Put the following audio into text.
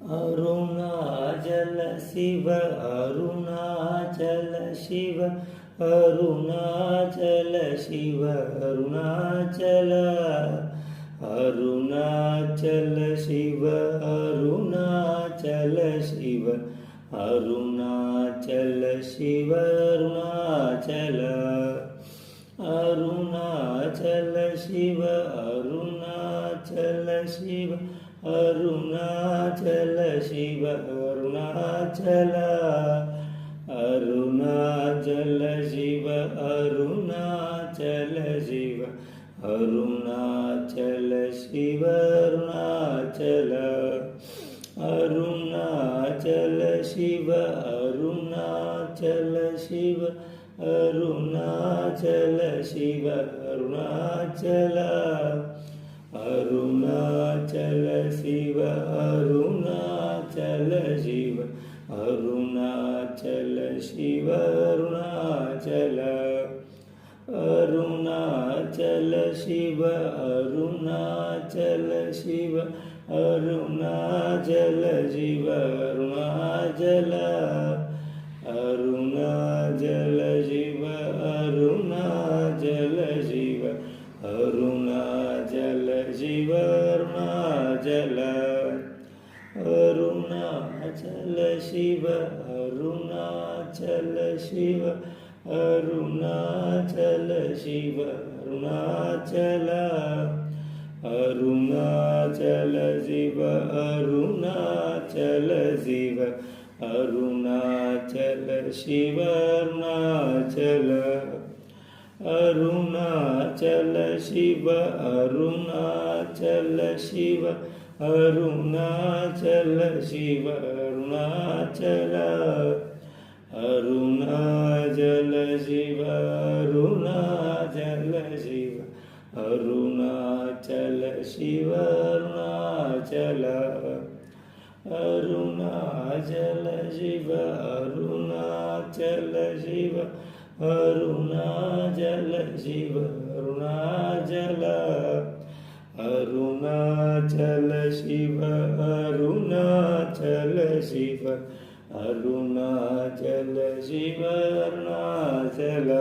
Arunachal Shiva Arunachal Shiva Arunachal Shiva Arunachal Arunachal Shiva Arunachal Shiva Arunachal Shiva Arunachal Arunachal Shiva Arunachal Shiva Arunachal Shiva Arunachal Arunachal Shiva Arunachal Shiva Arunachal Shiva Arunachal Arunachal Shiva Arunachal Shiva Arunachal Shiva Arunachal Arunachal Shiva Arunachal Shiva Arunachal Shiva Arunachal Arunachal Shiva Arunachal Shiva Arunachal Shiva Arunachal Arunachal Shiva Arunachal Shiva Arunachal Shiva Arunachal Arunachal Shiva Arunachal Shiva Arunachal Shiva Arunachal Arunachal Shiva Arunachal Shiva Arunachal Shiva Arunachal Arunachal Shiva Arunachal Shiva Arunachal Shiva Arunachal Arunachal Shiva Arunachal Shiva Arunachal Shiva Arunachal Arunachal Shiva Arunachal Shiva Arunachal Shiva Arunachal Arunachal Shiva Arunachal Shiva Arunachal Shiva Arunachal